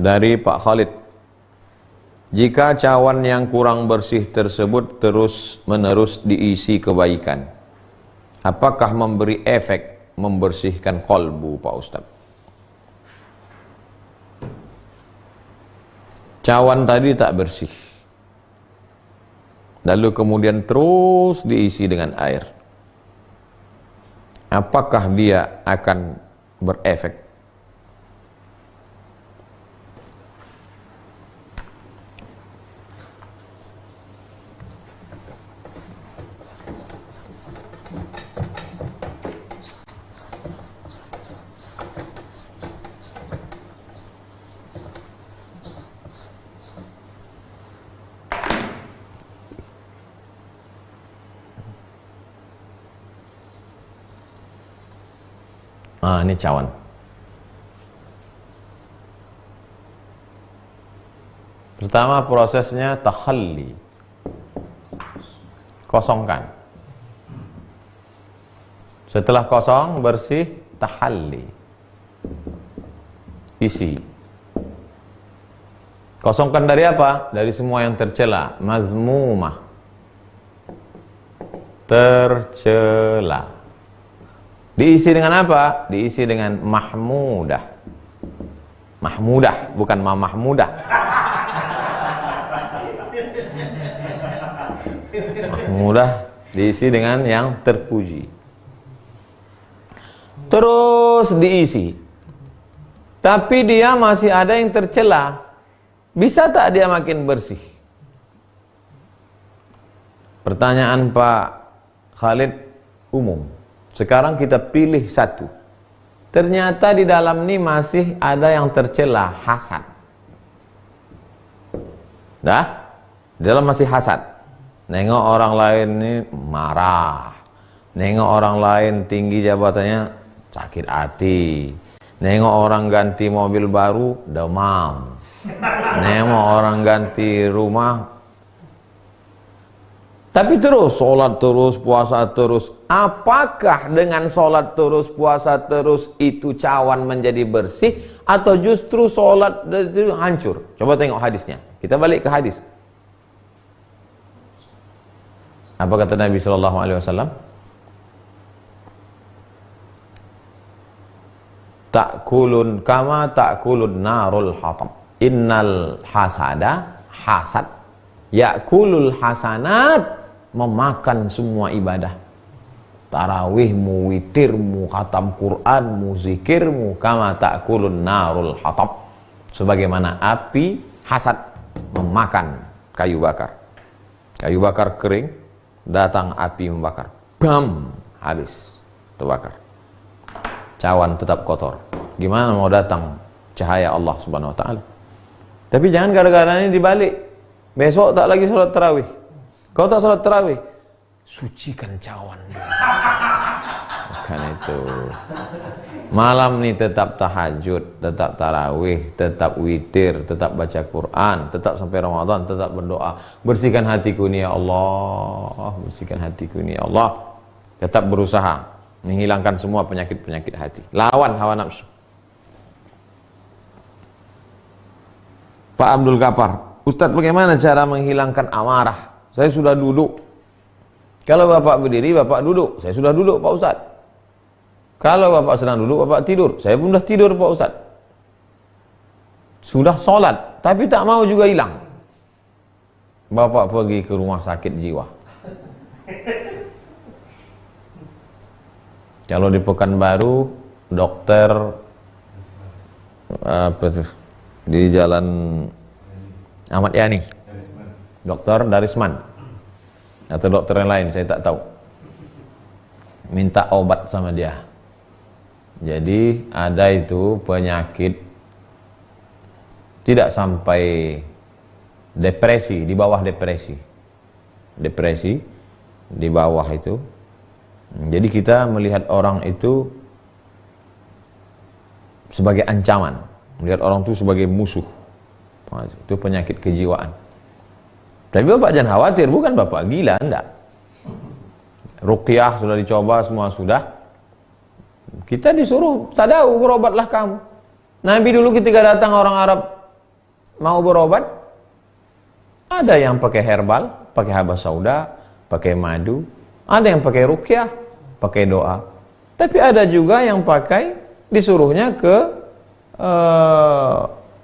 Dari Pak Khalid, jika cawan yang kurang bersih tersebut terus-menerus diisi kebaikan, apakah memberi efek membersihkan kolbu, Pak Ustadz? Cawan tadi tak bersih, lalu kemudian terus diisi dengan air, apakah dia akan berefek? Ini cawan. Pertama prosesnya takhalli, kosongkan. Setelah kosong, bersih, tahalli, isi. Kosongkan dari apa? Dari semua yang tercela, mazmumah, tercela. Diisi dengan apa? Diisi dengan mahmudah. Mahmudah, bukan mahmudah. Mahmudah diisi dengan yang terpuji. Terus diisi. Tapi dia masih ada yang tercela. Bisa tak dia makin bersih? Pertanyaan Pak Khalid umum. Sekarang kita pilih satu. Ternyata di dalam ini masih ada yang tercela, hasad. Dah? Di dalam masih hasad. Nengok orang lain ini marah. Nengok orang lain tinggi jabatannya, sakit hati. Nengok orang ganti mobil baru, demam. Nengok orang ganti rumah. Tapi terus, sholat terus, puasa terus. Apakah dengan sholat terus, puasa terus itu cawan menjadi bersih? Atau justru sholat itu hancur? Coba tengok hadisnya. Kita balik ke hadis. Apa kata Nabi SAW? Ta'kulun kama ta'kulun narul hatab. Innal hasada, hasad, ya'kulul hasanat, memakan semua ibadah. Tarawihmu, witirmu, khatam Qur'anmu, zikirmu, kama ta'kulun narul hatab, sebagaimana api hasad memakan kayu bakar. Kayu bakar kering, datang api membakar, bam, habis, terbakar. Cawan tetap kotor. Gimana mau datang cahaya Allah Subhanahu wa ta'ala? Tapi jangan gara-gara ini dibalik. Besok tak lagi sholat tarawih. Kau tak sholat tarawih, sucikan cawan. Bukan itu. Malam ni tetap tahajud, tetap tarawih, tetap witir, tetap baca Quran, tetap sampai Ramadan, tetap berdoa. Bersihkan hatiku ni ya Allah, bersihkan hatiku ni ya Allah. Tetap berusaha menghilangkan semua penyakit-penyakit hati. Lawan hawa nafsu. Pak Abdul Ghaffar, Ustadz bagaimana cara menghilangkan amarah? Saya sudah duduk. Kalau Bapak berdiri, Bapak duduk. Saya sudah duduk, Pak Ustadz. Kalau Bapak sedang duduk, Bapak tidur. Saya pun sudah tidur, Pak Ustadz. Sudah sholat, tapi tak mau juga hilang. Bapak pergi ke rumah sakit jiwa. Kalau di Pekanbaru, dokter di Jalan Ahmad Yani, dokter Darisman atau dokter yang lain, saya tak tahu, minta obat sama dia. Jadi ada itu penyakit tidak sampai depresi, di bawah depresi, di bawah itu. Jadi kita melihat orang itu sebagai ancaman, melihat orang itu sebagai musuh. Itu penyakit kejiwaan. Tapi Bapak jangan khawatir, bukan Bapak gila, enggak. Ruqyah sudah dicoba, semua sudah. Kita disuruh, tadau, berobatlah kamu. Nabi dulu ketika datang orang Arab mau berobat, ada yang pakai herbal, pakai habas sauda, pakai madu, ada yang pakai ruqyah, pakai doa. Tapi ada juga yang pakai, disuruhnya ke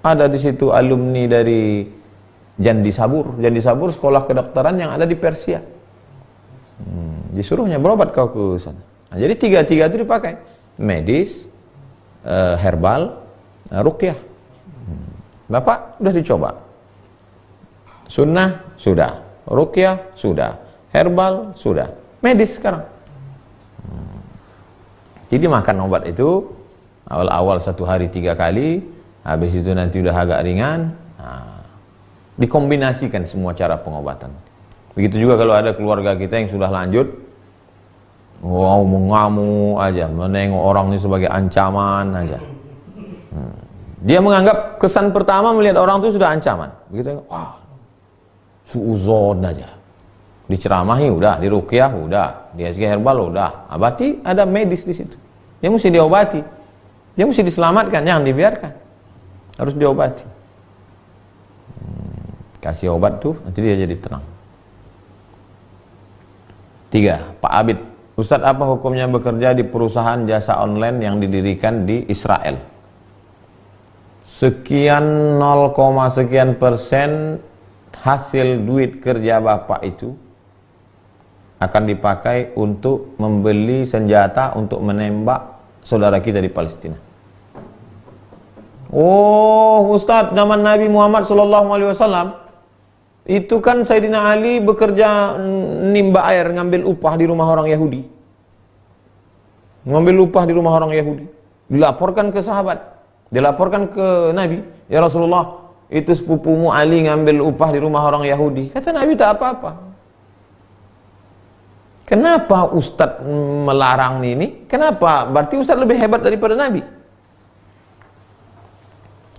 ada di situ alumni dari Jandi Sabur sekolah kedokteran yang ada di Persia. Disuruhnya berobat kau ke sana. Nah, jadi tiga itu dipakai, medis, herbal, ruqyah. Bapak udah dicoba, sunnah sudah, ruqyah sudah, herbal sudah, medis sekarang. Jadi makan obat itu awal-awal 1 hari 3 kali, habis itu nanti udah agak ringan. Nah, dikombinasikan semua cara pengobatan. Begitu juga kalau ada keluarga kita yang sudah lanjut, wow, mengamuk aja, menengok orang ini sebagai ancaman aja. Dia menganggap kesan pertama melihat orang itu sudah ancaman. Begitu, wah, suuzon aja. Diceramahi udah, diruqyah udah, dikasih herbal udah. Berarti ada medis di situ. Dia mesti diobati. Dia mesti diselamatkan, jangan dibiarkan. Harus diobati. Kasih obat tuh, nanti dia jadi tenang. 3. Pak Abid, Ustadz, apa hukumnya bekerja di perusahaan jasa online yang didirikan di Israel? Sekian 0, sekian persen hasil duit kerja Bapak itu akan dipakai untuk membeli senjata untuk menembak saudara kita di Palestina. Oh, Ustadz, zaman Nabi Muhammad SAW itu kan Sayyidina Ali bekerja nimba air, ngambil upah di rumah orang Yahudi. Ngambil upah di rumah orang Yahudi. Dilaporkan ke sahabat, dilaporkan ke Nabi, ya Rasulullah, itu sepupumu Ali ngambil upah di rumah orang Yahudi. Kata Nabi, tak apa-apa. Kenapa Ustadz melarang ini? Kenapa? Berarti Ustadz lebih hebat daripada Nabi.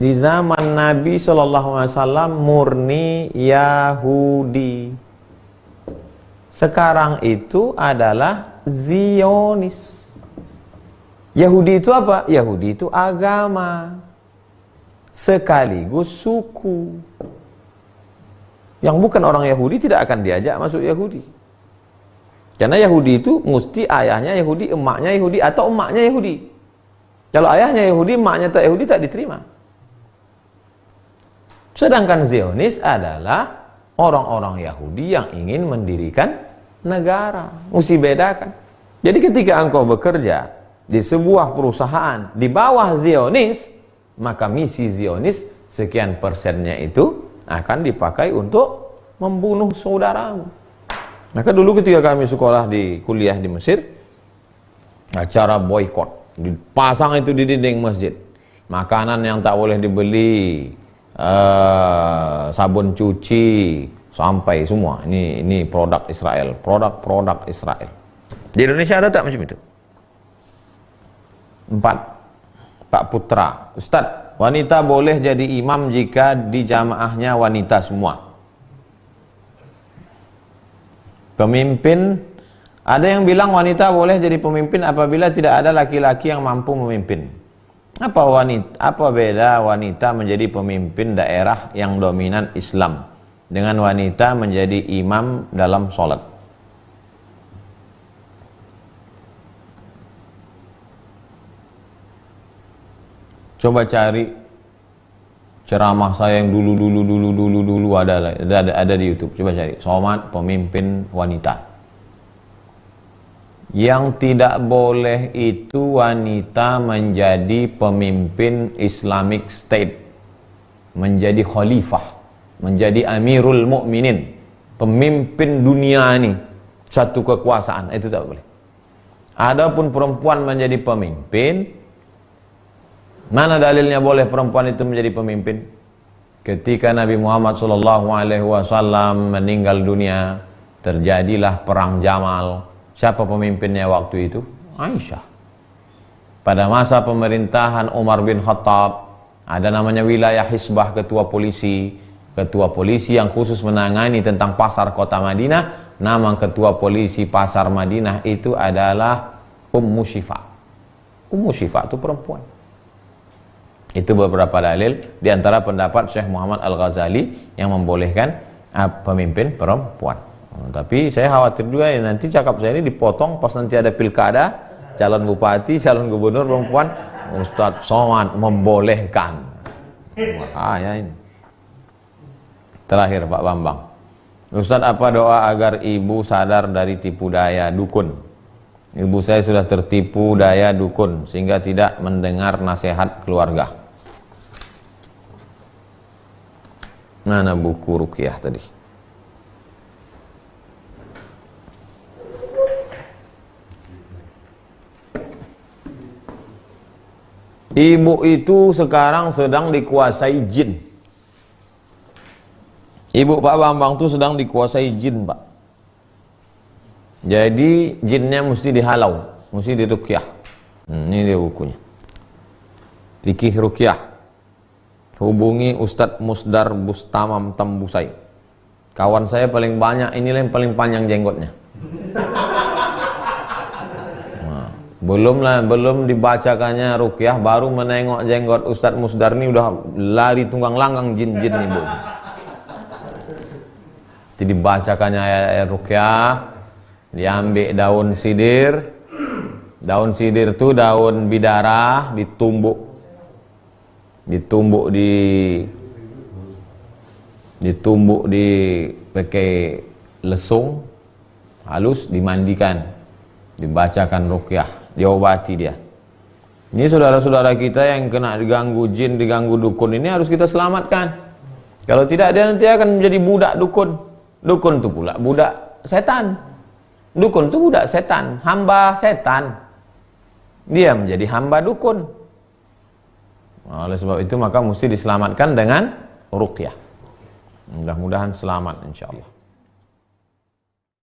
Di zaman Nabi SAW murni Yahudi. Sekarang itu adalah Zionis. Yahudi itu apa? Yahudi itu agama sekaligus suku. Yang bukan orang Yahudi tidak akan diajak masuk Yahudi. Karena Yahudi itu mesti ayahnya Yahudi, emaknya Yahudi, atau emaknya Yahudi. Kalau ayahnya Yahudi, emaknya tak Yahudi, tak diterima. Sedangkan Zionis adalah orang-orang Yahudi yang ingin mendirikan negara. Mesti bedakan. Jadi ketika engkau bekerja di sebuah perusahaan di bawah Zionis, maka misi Zionis sekian persennya itu akan dipakai untuk membunuh saudaramu. Maka dulu ketika kami sekolah di kuliah di Mesir, acara boykot, dipasang itu di dinding masjid. Makanan yang tak boleh dibeli, sabun cuci, sampai semua. Ini produk Israel, produk Israel. Di Indonesia ada tak macam itu? 4. Pak Putra, Ustadz, wanita boleh jadi imam jika di jamaahnya wanita semua. Pemimpin, ada yang bilang wanita boleh jadi pemimpin apabila tidak ada laki-laki yang mampu memimpin. Apa beda wanita menjadi pemimpin daerah yang dominan Islam dengan wanita menjadi imam dalam sholat? Coba cari ceramah saya yang dulu ada di YouTube. Coba cari Somad pemimpin wanita. Yang tidak boleh itu wanita menjadi pemimpin Islamic State, menjadi khalifah, menjadi Amirul Mukminin, pemimpin dunia ini, satu kekuasaan, itu tak boleh. Adapun perempuan menjadi pemimpin, mana dalilnya boleh perempuan itu menjadi pemimpin? Ketika Nabi Muhammad SAW meninggal dunia, terjadilah perang Jamal. Siapa pemimpinnya waktu itu? Aisyah. Pada masa pemerintahan Umar bin Khattab, ada namanya wilayah Hisbah, ketua polisi yang khusus menangani tentang pasar kota Madinah. Nama ketua polisi pasar Madinah itu adalah Ummu Syifa. Ummu Syifa itu perempuan. Itu beberapa dalil, di antara pendapat Syekh Muhammad Al-Ghazali yang membolehkan pemimpin perempuan. Tapi saya khawatir juga ya, nanti cakap saya ini dipotong pas nanti ada pilkada, calon bupati, calon gubernur perempuan, Ustadz Somad membolehkan. Ya ini. Terakhir Pak Bambang. Ustadz, apa doa agar ibu sadar dari tipu daya dukun? Ibu saya sudah tertipu daya dukun sehingga tidak mendengar nasihat keluarga. Mana buku ruqyah tadi? Ibu itu sekarang sedang dikuasai jin. Ibu Pak Bambang itu sedang dikuasai jin, Pak. Jadi jinnya mesti dihalau, mesti diruqyah. Ini dia bukunya. Fikih ruqyah. Hubungi Ustadz Musdar Bustamam Tembusai. Kawan saya paling banyak, inilah yang paling panjang jenggotnya. Belum dibacakannya ruqyah, baru menengok jenggot Ustadz Musdar ini udah lari tunggang langgang jin-jin nih, Bu. Jadi dibacakannya ayat ruqyah, diambil daun sidir. Daun sidir itu daun bidara, ditumbuk pakai lesung halus, dimandikan, dibacakan ruqyah, diobati dia. Ini saudara-saudara kita yang kena diganggu jin, diganggu dukun, ini harus kita selamatkan. Kalau tidak, dia nanti akan menjadi budak dukun. Dukun itu pula budak setan. Dukun itu budak setan, hamba setan. Dia menjadi hamba dukun. Oleh sebab itu maka mesti diselamatkan dengan ruqyah. Mudah-mudahan selamat insyaallah.